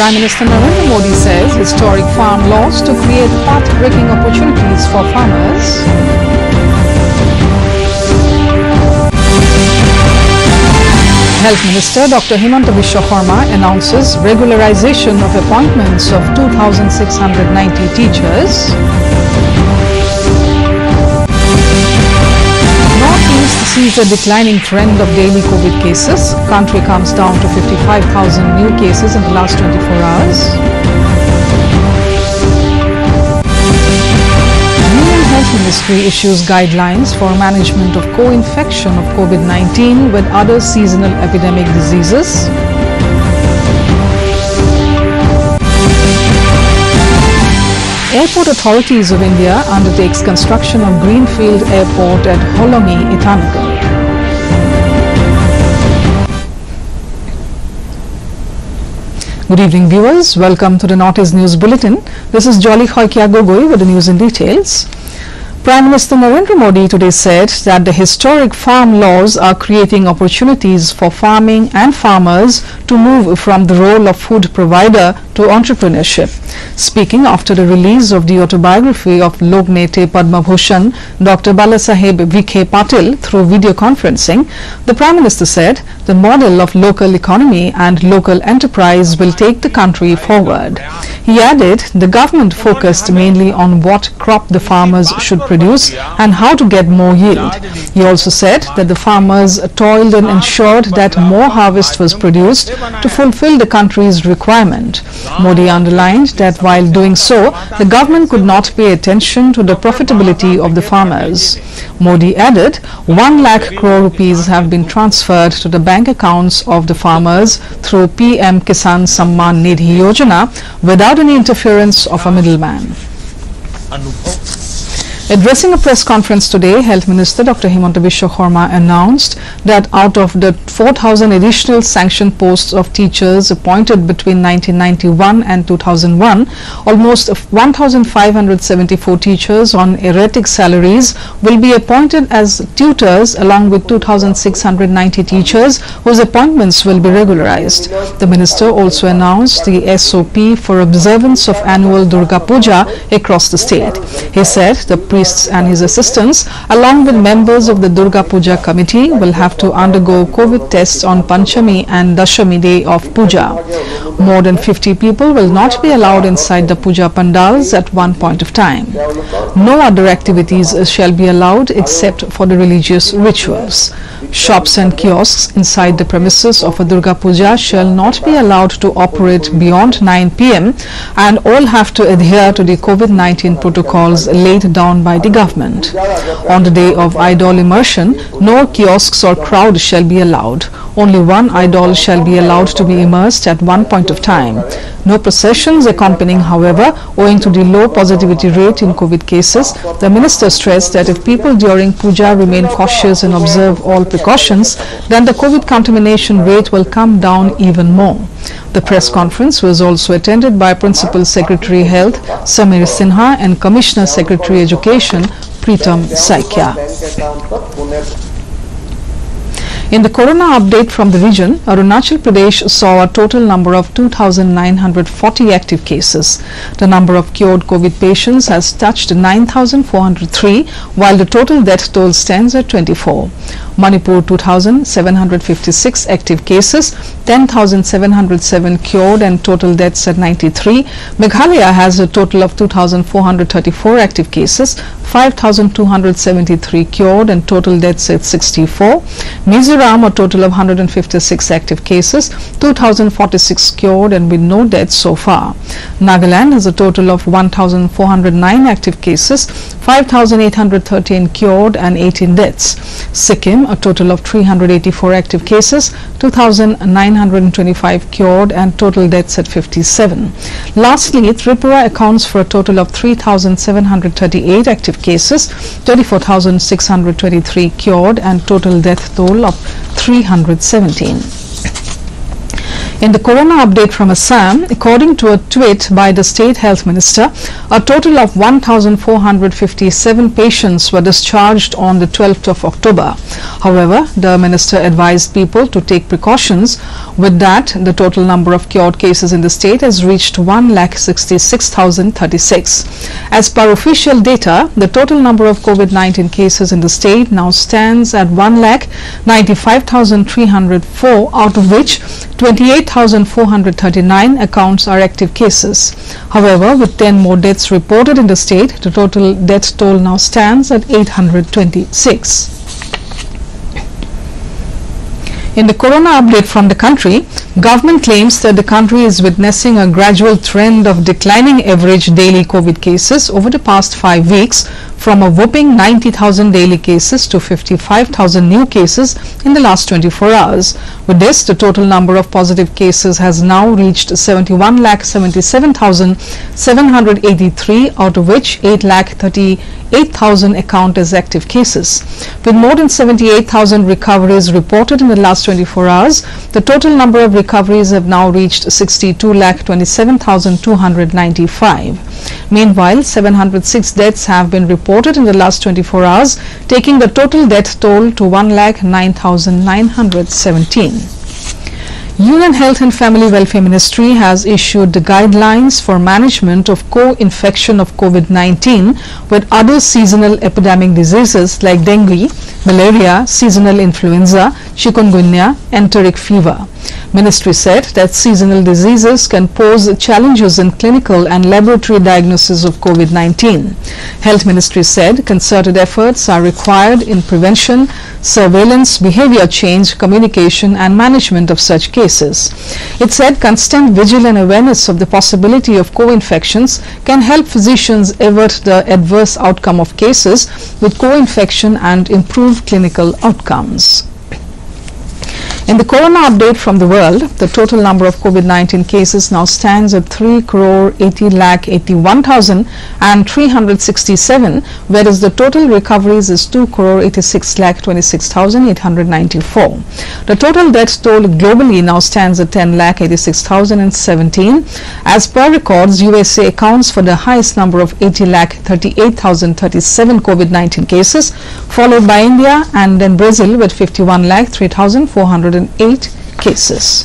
Prime Minister Narendra Modi says historic farm laws to create path-breaking opportunities for farmers. Health Minister Dr. Himanta Biswa Sarma announces regularization of appointments of 2,690 teachers. Northeast sees a declining trend of daily COVID cases. Country comes down to 55,000 new cases in the last 24 hours. Union Health Ministry issues guidelines for management of co-infection of COVID-19 with other seasonal epidemic diseases. Airport Authorities of India undertakes construction of Greenfield Airport at Holongi, Itanagar. Good evening, viewers. Welcome to the Northeast News Bulletin. This is Jolly Hoikia Gogoi with the news in details. Prime Minister Narendra Modi today said that the historic farm laws are creating opportunities for farming and farmers to move from the role of food provider to entrepreneurship. Speaking after the release of the autobiography of Lognete Padma Bhushan Dr. Balasaheb Vikhe Patil through video conferencing, the Prime Minister said the model of local economy and local enterprise will take the country forward. He added the government focused mainly on what crop the farmers should produce and how to get more yield. He also said that the farmers toiled and ensured that more harvest was produced to fulfill the country's requirement. Modi underlined that while doing so, the government could not pay attention to the profitability of the farmers. Modi added 1 lakh crore rupees have been transferred to the bank accounts of the farmers through PM Kisan Samman Nidhi Yojana without any interference of a middleman. Addressing a press conference today, Health Minister Dr. Himanta Biswa Sarma announced that out of the 4,000 additional sanctioned posts of teachers appointed between 1991 and 2001, almost 1,574 teachers on erratic salaries will be appointed as tutors along with 2,690 teachers whose appointments will be regularized. The minister also announced the SOP for observance of annual Durga Puja across the state. He said the priests and his assistants, along with members of the Durga Puja committee, will have to undergo COVID tests on Panchami and Dashami day of Puja. More than 50 people will not be allowed inside the Puja pandals at one point of time. No other activities shall be allowed except for the religious rituals. Shops and kiosks inside the premises of a Durga Puja shall not be allowed to operate beyond 9 p.m. and all have to adhere to the COVID-19 protocols laid down by the government. On the day of idol immersion, no kiosks or crowd shall be allowed. Only one idol shall be allowed to be immersed at one point of time. No processions accompanying, however, owing to the low positivity rate in COVID cases. The minister stressed that if people during Puja remain cautious and observe all precautions, then the COVID contamination rate will come down even more. The press conference was also attended by Principal Secretary Health Samir Sinha and Commissioner Secretary Education Pritam Saikia. In the corona update from the region, Arunachal Pradesh saw a total number of 2,940 active cases. The number of cured COVID patients has touched 9,403, while the total death toll stands at 24. Manipur 2,756 active cases, 10,707 cured and total deaths at 93. Meghalaya has a total of 2,434 active cases, 5,273 cured and total deaths at 64. Mizoram a total of 156 active cases, 2,046 cured and with no deaths so far. Nagaland has a total of 1,409 active cases, 5,813 cured and 18 deaths. Sikkim a total of 384 active cases, 2,925 cured and total deaths at 57. Lastly, Tripura accounts for a total of 3,738 active cases, 24,623 cured and total death toll of 317. In the corona update from Assam, according to a tweet by the State Health Minister, a total of 1,457 patients were discharged on the 12th of October. However, the minister advised people to take precautions. With that, the total number of cured cases in the state has reached 1,66,036. As per official data, the total number of COVID-19 cases in the state now stands at 1,95,304, out of which 28,439 accounts are active cases. However, with 10 more deaths reported in the state, the total death toll now stands at 826. In the corona update from the country, government claims that the country is witnessing a gradual trend of declining average daily COVID cases over the past 5 weeks, from a whopping 90,000 daily cases to 55,000 new cases in the last 24 hours. With this, the total number of positive cases has now reached 71,77,783, out of which 8,38,000 account as active cases. With more than 78,000 recoveries reported in the last 24 hours, the total number of recoveries have now reached 62,27,295. Meanwhile, 706 deaths have been reported in the last 24 hours, taking the total death toll to 1,09,917. Union Health and Family Welfare Ministry has issued the guidelines for management of co-infection of COVID-19 with other seasonal epidemic diseases like dengue, malaria, seasonal influenza, chikungunya, enteric fever. Ministry said that seasonal diseases can pose challenges in clinical and laboratory diagnosis of COVID-19. Health Ministry said concerted efforts are required in prevention, surveillance, behavior change, communication and management of such cases. It said constant vigilant awareness of the possibility of co-infections can help physicians avert the adverse outcome of cases with co-infection and improve clinical outcomes. In the corona update from the world, the total number of COVID-19 cases now stands at 3,80,81,367, whereas the total recoveries is 2,86,26,894. The total death toll globally now stands at 10,86,017. As per records, USA accounts for the highest number of 80,38,037 COVID-19 cases, followed by India and then Brazil with 51,03,408 cases.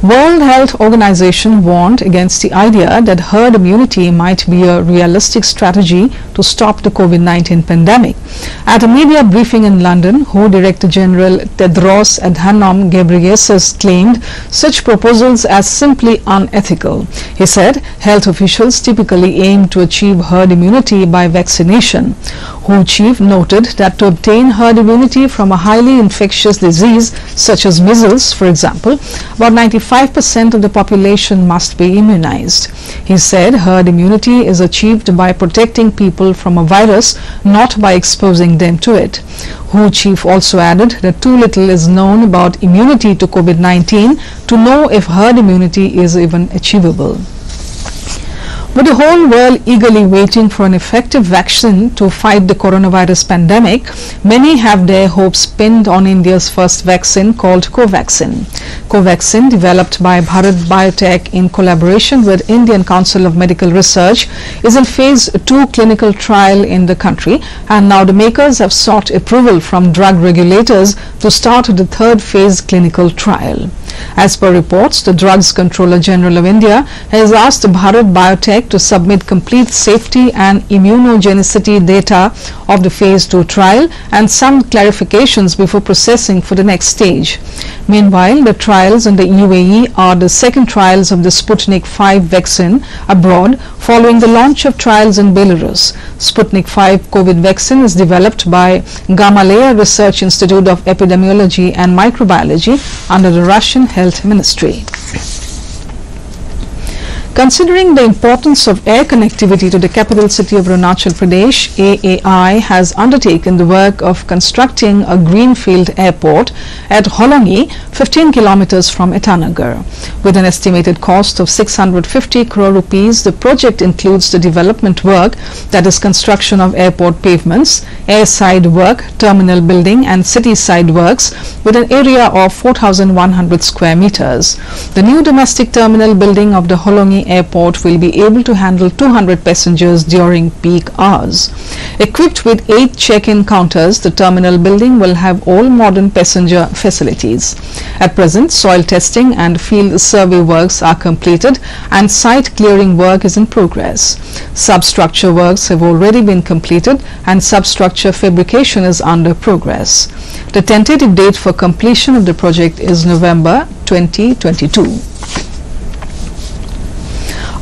World Health Organization warned against the idea that herd immunity might be a realistic strategy to stop the COVID-19 pandemic. At a media briefing in London, WHO Director General Tedros Adhanom Ghebreyesus claimed such proposals as simply unethical. He said health officials typically aim to achieve herd immunity by vaccination. WHO chief noted that to obtain herd immunity from a highly infectious disease such as measles, for example, about 95% of the population must be immunized. He said herd immunity is achieved by protecting people from a virus, not by exposing them to it. WHO chief also added that too little is known about immunity to COVID-19 to know if herd immunity is even achievable. With the whole world eagerly waiting for an effective vaccine to fight the coronavirus pandemic, many have their hopes pinned on India's first vaccine called Covaxin. Covaxin, developed by Bharat Biotech in collaboration with Indian Council of Medical Research, is in phase 2 clinical trial in the country, and now the makers have sought approval from drug regulators to start the third phase clinical trial. As per reports, the Drugs Controller General of India has asked Bharat Biotech to submit complete safety and immunogenicity data of the phase 2 trial and some clarifications before processing for the next stage. Meanwhile, the trials in the UAE are the second trials of the Sputnik 5 vaccine abroad following the launch of trials in Belarus. Sputnik 5 COVID vaccine is developed by Gamaleya Research Institute of Epidemiology and Microbiology under the Russian Health Ministry. Considering the importance of air connectivity to the capital city of Arunachal Pradesh, AAI has undertaken the work of constructing a greenfield airport at Holongi, 15 kilometers from Itanagar. With an estimated cost of 650 crore rupees, the project includes the development work, that is construction of airport pavements, airside work, terminal building and city side works with an area of 4,100 square meters. The new domestic terminal building of the Holongi Airport will be able to handle 200 passengers during peak hours. Equipped with 8 check-in counters, the terminal building will have all modern passenger facilities. At present, soil testing and field survey works are completed and site clearing work is in progress. Substructure works have already been completed and substructure fabrication is under progress. The tentative date for completion of the project is November 2022.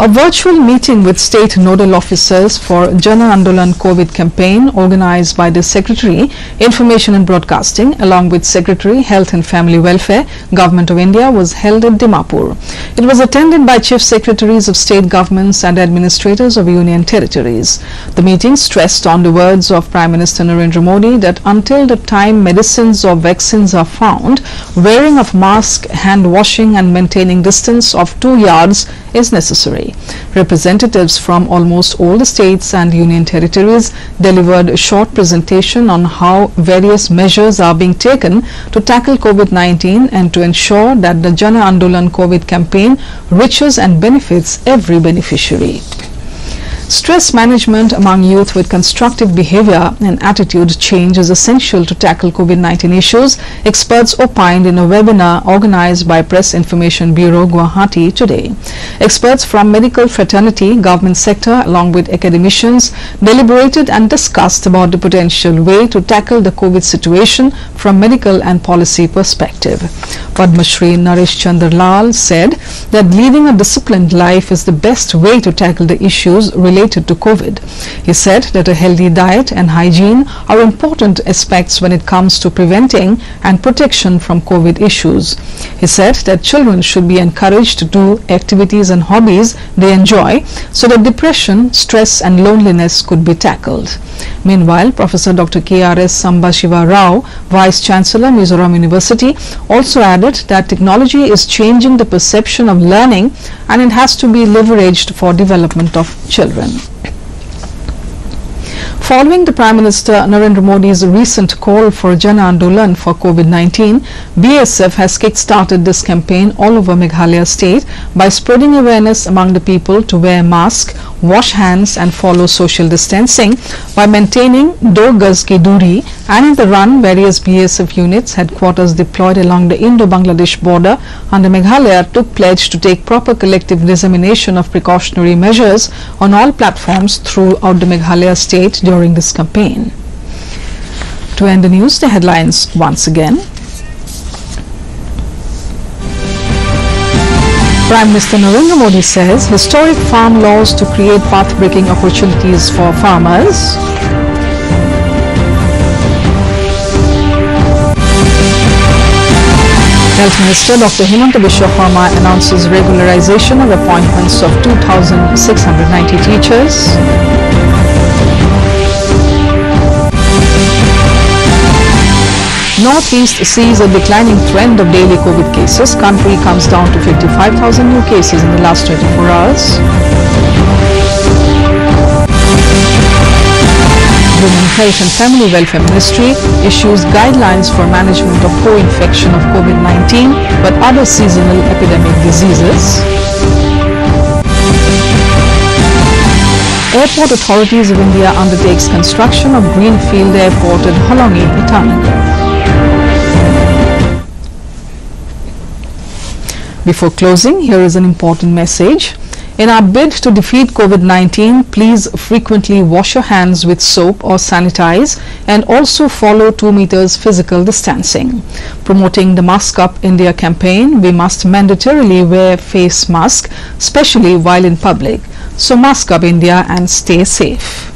A virtual meeting with state nodal officers for Jan Andolan COVID campaign organized by the Secretary, Information and Broadcasting along with Secretary, Health and Family Welfare, Government of India was held at Dimapur. It was attended by Chief Secretaries of state governments and administrators of union territories. The meeting stressed on the words of Prime Minister Narendra Modi that until the time medicines or vaccines are found, wearing of mask, hand washing and maintaining distance of 2 yards is necessary. Representatives from almost all the states and union territories delivered a short presentation on how various measures are being taken to tackle COVID-19 and to ensure that the Jan Andolan COVID campaign reaches and benefits every beneficiary. Stress management among youth with constructive behavior and attitude change is essential to tackle COVID-19 issues, experts opined in a webinar organized by Press Information Bureau, Guwahati today. Experts from medical fraternity, government sector along with academicians deliberated and discussed about the potential way to tackle the COVID situation from medical and policy perspective. Padma Shri Naresh Chandra Lal said that leading a disciplined life is the best way to tackle the issues related to COVID. He said that a healthy diet and hygiene are important aspects when it comes to preventing and protection from COVID issues. He said that children should be encouraged to do activities and hobbies they enjoy so that depression, stress and loneliness could be tackled. Meanwhile, Professor Dr. K.R.S. Sambashiva Rao, Vice Chancellor, Mizoram University, also added that technology is changing the perception of learning and it has to be leveraged for development of children. Following the Prime Minister Narendra Modi's recent call for Jan Andolan for COVID-19, BSF has kick-started this campaign all over Meghalaya state by spreading awareness among the people to wear masks, wash hands and follow social distancing by maintaining 2 gaz ki duri, and in the run various BSF units headquarters deployed along the Indo-Bangladesh border under Meghalaya took pledge to take proper collective dissemination of precautionary measures on all platforms throughout the Meghalaya state during this campaign. To end the news, the headlines once again. Prime Minister Narendra Modi says historic farm laws to create path-breaking opportunities for farmers. Health Minister Dr. Himanta Biswa Sarma announces regularization of appointments of 2,690 teachers. Northeast sees a declining trend of daily COVID cases. Country comes down to 55,000 new cases in the last 24 hours. Women Health and Family Welfare Ministry issues guidelines for management of co-infection of COVID-19 but other seasonal epidemic diseases. Airport Authorities of India undertakes construction of Greenfield Airport at Holongi, Itanagar. Before closing, here is an important message. In our bid to defeat COVID-19, please frequently wash your hands with soap or sanitize and also follow 2 meters physical distancing. Promoting the Mask Up India campaign, we must mandatorily wear face mask, especially while in public. So mask up India and stay safe.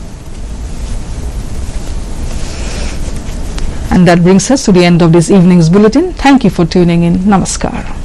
And that brings us to the end of this evening's bulletin. Thank you for tuning in. Namaskar.